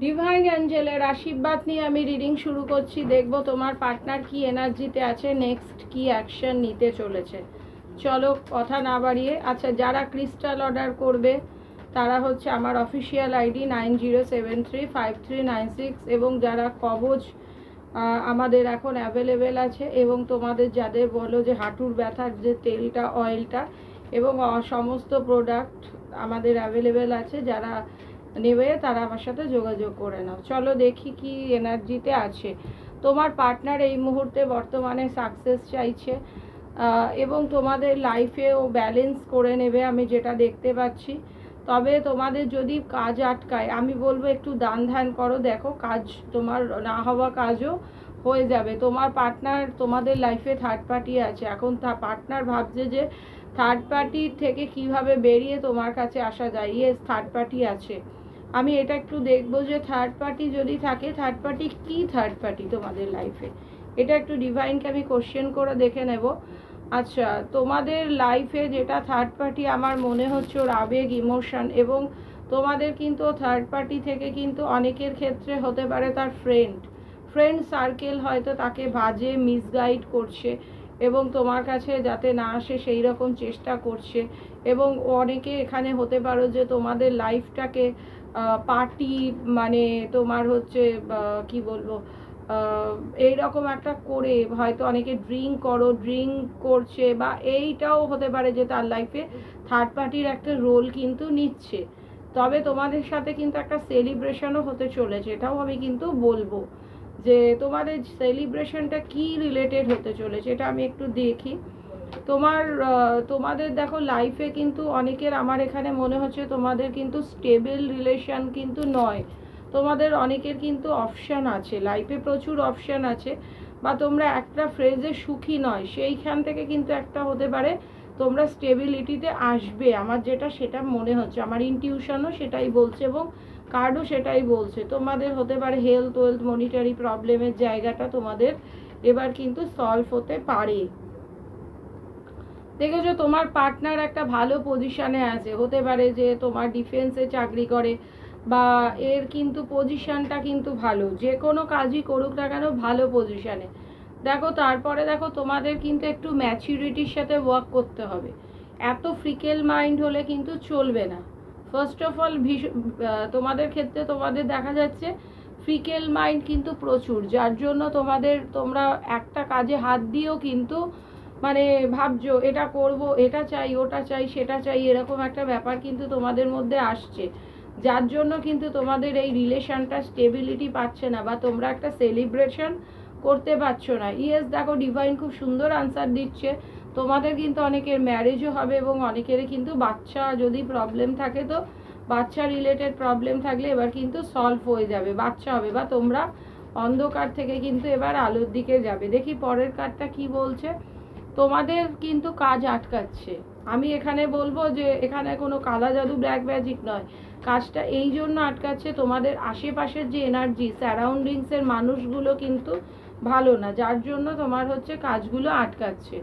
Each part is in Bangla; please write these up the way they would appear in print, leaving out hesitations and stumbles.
ডিভাইন অ্যাঞ্জেলের আশীর্বাদ নিয়ে আমি রিডিং শুরু করছি। দেখব তোমার পার্টনার কি এনার্জিতে আছে, নেক্সট কি অ্যাকশন নিতে চলেছে। চলো কথা না বাড়িয়ে, আচ্ছা যারা ক্রিস্টাল অর্ডার করবে তারা হচ্ছে আমার অফিসিয়াল আইডি 90735396, এবং যারা কবচ আমাদের এখন অ্যাভেলেবেল আছে, এবং তোমাদের যাদের বলো যে হাঁটুর ব্যথার যে তেলটা, অয়েলটা এবং সমস্ত প্রোডাক্ট আমাদের অ্যাভেলেবেল আছে, যারা নেবে তারা আমার সাথে যোগাযোগ করে নাও। চলো দেখি কি এনার্জিতে আছে। তোমার পার্টনার এই মুহূর্তে বর্তমানে সাকসেস চাইছে এবং তোমাদের লাইফেও ব্যালেন্স করে নেবে, আমি যেটা দেখতে পাচ্ছি। তবে তোমাদের যদি কাজ আটকায়, আমি বলবো একটু দান ধ্যান করো, দেখো কাজ তোমার না হওয়া কাজও হয়ে যাবে। তোমার পার্টনার তোমাদের লাইফে থার্ড পার্টি আছে, এখন পার্টনার ভাবছে যে থার্ড পার্টির থেকে কিভাবে বেরিয়ে তোমার কাছে আসা যায়। ইয়েস, থার্ড পার্টি আছে। আমি এটা একটু দেখবো যে থার্ড পার্টি যদি থাকে, থার্ড পার্টি কি, থার্ড পার্টি তোমাদের লাইফে, এটা একটু ডিভাইনকে আমি কোশ্চেন করে দেখে নেব। আচ্ছা, তোমাদের লাইফে যেটা থার্ড পার্টি, আমার মনে হচ্ছে ওর আবেগ, ইমোশন, এবং তোমাদের কিন্তু থার্ড পার্টি থেকে কিন্তু অনেকের ক্ষেত্রে হতে পারে তার ফ্রেন্ড সার্কেল হয়তো তাকে বাজে মিসগাইড করছে এবং তোমার কাছে যাতে না আসে সেই রকম চেষ্টা করছে। এবং অনেকে এখানে হতে পারো যে তোমাদের লাইফটাকে পার্টি, মানে তোমার হচ্ছে কি বলবো, এইরকম একটা করে হয়তো অনেকে ড্রিঙ্ক করছে, বা এইটাও হতে পারে যে তার লাইফে থার্ড পার্টির একটা রোল কিন্তু নিচ্ছে। তবে তোমাদের সাথে কিন্তু একটা সেলিব্রেশনও হতে চলেছে, এটাও আমি কিন্তু বলবো যে তোমাদের সেলিব্রেশনটা কি রিলেটেড হতে চলেছে, এটা আমি একটু দেখি। তোমাদের দেখো লাইফে কিন্তু অনেকের, আমার এখানে মনে হচ্ছে তোমাদের কিন্তু স্টেবল রিলেশন কিন্তু নয়। তোমাদের অনেকের কিন্তু অপশান আছে লাইফে, প্রচুর অপশান আছে, বা তোমরা একটা ফ্রেজে সুখী নয়, সেইখান থেকে কিন্তু একটা হতে পারে তোমরা স্টেবিলিটিতে আসবে। আমার যেটা সেটা মনে হচ্ছে, আমার ইনটিউশনও সেটাই বলছে এবং কার্ডও সেটাই বলছে। তোমাদের হতে পারে হেলথ ওয়েলথ মনিটারি প্রবলেমের জায়গাটা তোমাদের এবার কিন্তু সলভ হতে পারে। দেখেছো তোমার পার্টনার একটা ভালো পজিশানে আছে, হতে পারে যে তোমার ডিফেন্সে চাকরি করে, বা এর কিন্তু পজিশানটা কিন্তু ভালো, যে কোনো কাজই করুক না কেন ভালো পজিশানে। দেখো তারপরে দেখো তোমাদের কিন্তু একটু ম্যাচুরিটির সাথে ওয়ার্ক করতে হবে, এত ফ্রিকেল মাইন্ড হলে কিন্তু চলবে না। ফার্স্ট অফ অল তোমাদের ক্ষেত্রে তোমাদের দেখা যাচ্ছে ফ্রিকেল মাইন্ড কিন্তু প্রচুর, যার জন্য তোমরা একটা কাজে হাত দিয়েও কিন্তু মানে ভাবছো এটা করব, এটা চাই, ওটা চাই, সেটা চাই, এরকম একটা ব্যাপার কিন্তু তোমাদের মধ্যে আসছে, যার জন্য কিন্তু তোমাদের এই রিলেশনটা স্টেবিলিটি পাচ্ছে না, বা তোমরা একটা সেলিব্রেশন করতে পারছো না। ইয়েস, দেখো ডিভাইন খুব সুন্দর আনসার দিচ্ছে। তোমাদের কিন্তু অনেকের ম্যারেজও হবে, এবং অনেকেরই কিন্তু বাচ্চা যদি প্রবলেম থাকে, তো বাচ্চা রিলেটেড প্রবলেম থাকলে এবার কিন্তু সলভ হয়ে যাবে, বাচ্চা হবে, বা তোমরা অন্ধকার থেকে কিন্তু এবার আলোর দিকে যাবে। দেখি পরের কার্ডটা কি বলছে। তোমাদের কিন্তু কাজ আটকাচ্ছে, আমি এখানে বলবো যে এখানে কোনো কালা জাদু ব্ল্যাক ম্যাজিক নয়, কাজটা এই জন্য আটকাচ্ছে তোমাদের আশেপাশের যে এনার্জি, সারাউন্ডিংসের মানুষগুলো কিন্তু ভালো না, যার জন্য তোমার হচ্ছে কাজগুলো আটকাচ্ছে।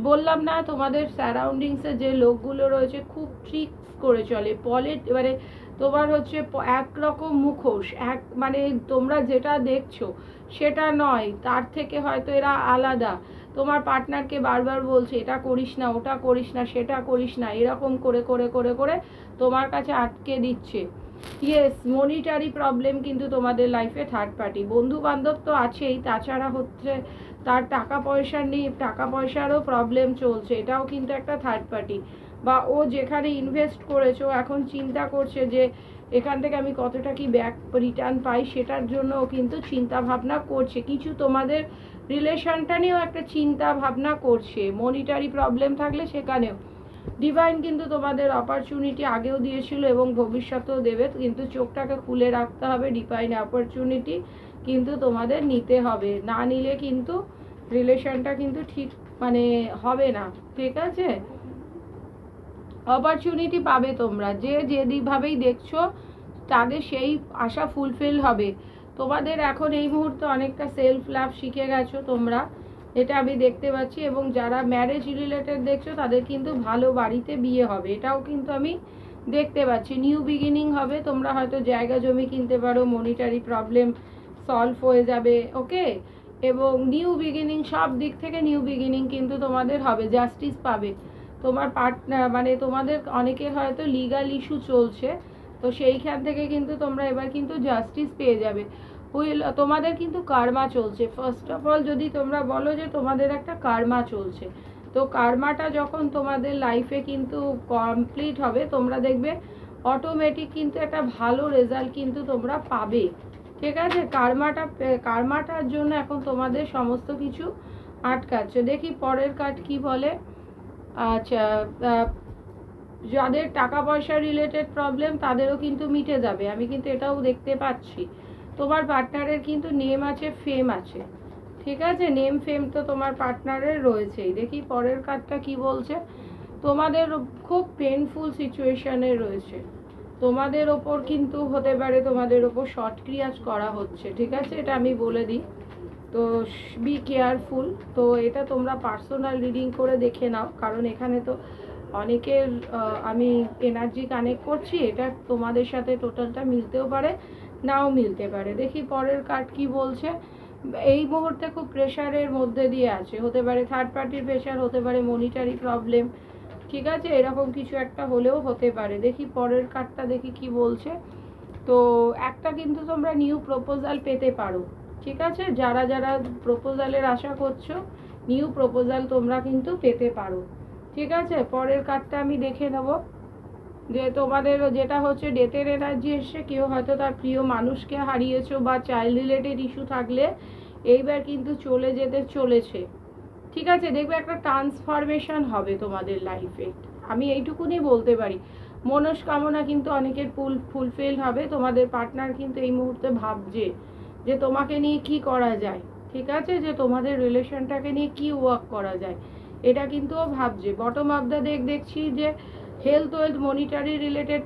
বললাম না, তোমাদের সারাউন্ডিংসে যে লোকগুলো রয়েছে খুব ট্রিক্স করে চলে, এবারে তোমার হচ্ছে একরকম মুখোশ, মানে তোমরা যেটা দেখছো সেটা নয়, তার থেকে হয়তো এরা আলাদা। তোমার পার্টনারকে বারবার বলছে এটা করিস না, ওটা করিস না, সেটা করিস না, এরকম করে করে করে করে তোমার কাছে আটকে দিচ্ছে। ইয়েস, মনিটারি প্রবলেম কিন্তু তোমাদের লাইফে থার্ড পার্টি, বন্ধু বান্ধব তো আছেই, তাছাড়া হচ্ছে তার টাকা পয়সারও প্রবলেম চলছে, এটাও কিন্তু একটা থার্ড পার্টি। বা ও যেখানে ইনভেস্ট করেছো এখন চিন্তা করছে যে এখান থেকে আমি কতটা কি ব্যাক রিটার্ন পাই, সেটার জন্য ও কিন্তু চিন্তা ভাবনা করছে, কিছু তোমাদের রিলেশনটা নিয়েও একটা চিন্তা ভাবনা করছে। মনিটারি প্রবলেম থাকলে সেখানেও ডিভাইন কিন্তু তোমাদের অপরচুনিটি আগেও দিয়েছিল এবং ভবিষ্যতেও দেবে, কিন্তু চোখটাকে খুলে রাখতে হবে। ডিভাইন অপরচুনিটি কিন্তু তোমাদের নিতে হবে, না নিলে কিন্তু রিলেশনটা কিন্তু ঠিক মানে হবে না, ঠিক আছে? অপরচুনিটি পাবে তোমরা, যে যেভাবেই দেখছো তাদের সেই আশা ফুলফিল হবে। তোমাদের এখন এই মুহূর্তে অনেকটা সেলফ লাভ শিখে গেছো তোমরা, এটা আমি দেখতে পাচ্ছি। এবং যারা ম্যারেজ রিলেটেড দেখছো তাদের কিন্তু ভালো বাড়িতে বিয়ে হবে, এটাও কিন্তু আমি দেখতে পাচ্ছি নিউ বিগিনিং হবে, তোমরা হয়তো জায়গা জমি কিনতে পারো, মনিটারি প্রবলেম সলভ হয়ে যাবে, ওকে। এবং নিউ বিগিনিং, সব দিক থেকে নিউ বিগিনিং কিন্তু তোমাদের হবে, জাস্টিস পাবে। তোমার পার্টনার মানে তোমাদের অনেকের হয়তো লিগাল ইস্যু চলছে, তো সেইখান থেকে কিন্তু তোমরা এবার কিন্তু জাস্টিস পেয়ে যাবে। তোমাদের কিন্তু কার্মা চলছে, ফার্স্ট অফ অল যদি তোমরা বলো যে তোমাদের একটা কার্মা চলছে, তো কার্মাটা যখন তোমাদের লাইফে কিন্তু কমপ্লিট হবে, তোমরা দেখবে অটোমেটিক কিন্তু একটা ভালো রেজাল্ট কিন্তু তোমরা পাবে, ঠিক আছে। কার্মাটার জন্য এখন তোমাদের সমস্ত কিছু আটকাচ্ছে। দেখি পরের কার্ড কি বলে। আচ্ছা, যাদের টাকা পয়সা রিলেটেড প্রবলেম তাদেরও কিন্তু মিটে যাবে, আমি কিন্তু এটাও দেখতে পাচ্ছি। তোমার পার্টনারের কিন্তু নেম আছে, ফেম আছে, ঠিক আছে। নেম ফেম তো তোমার পার্টনারের রয়েছেই। দেখি পরের কার্ডটা কি বলছে। তোমাদের খুব পেনফুল সিচুয়েশনে রয়েছে, তোমাদের ওপর কিন্তু হতে পারে তোমাদের ওপর শর্ট ক্রিয়াজ করা হচ্ছে, ঠিক আছে, এটা আমি বলে দিই। তো বি কেয়ারফুল। তো এটা তোমরা পার্সোনাল রিডিং করে দেখে নাও, কারণ এখানে তো অনেকের আমি এনার্জি কানেক্ট করছি, এটা তোমাদের সাথে টোটালটা মিলতেও পারে, নাও মিলতে পারে। দেখি পরের কার্ড কি বলছে। এই মুহূর্তে খুব প্রেশারের মধ্যে দিয়ে আছে, হতে পারে থার্ড পার্টির প্রেশার, হতে পারে মনিটারি প্রবলেম, ঠিক আছে, এরকম কিছু একটা হলেও হতে পারে। দেখি পরের কার্ডটা দেখি কি বলছে। তো একটা কিন্তু তোমরা নিউ প্রপোজাল পেতে পারো, ঠিক আছে। যারা যারা প্রপোজালের আশা করছো, নিউ প্রপোজাল তোমরা কিন্তু পেতে পারো, ঠিক আছে। পরের কার্ডটা আমি দেখে নেব যে তোমাদের যেটা হচ্ছে ডেথের এনার্জি এসছে, কেউ হয়তো তার প্রিয় মানুষকে হারিয়েছো, বা চাইল্ড রিলেটেড ইস্যু থাকলে এইবার কিন্তু চলে যেতে চলেছে, ঠিক আছে। দেখবে একটা ট্রান্সফরমেশন হবে তোমাদের লাইফে, আমি এইটুকুনি বলতে পারি। মনস্কামনা কিন্তু অনেকের ফুলফিল হবে। তোমাদের পার্টনার কিন্তু এই মুহূর্তে ভাবছে যে তোমাকে নিয়ে কি করা যায়, ঠিক আছে, যে তোমাদের রিলেশনটাকে নিয়ে কি ওয়ার্ক করা যায়, এটা কিন্তু ও ভাবছে। বটম অফ দ্য ডেক দেখছি যে হেলথ ওয়েলথ মনিটারি রিলেটেড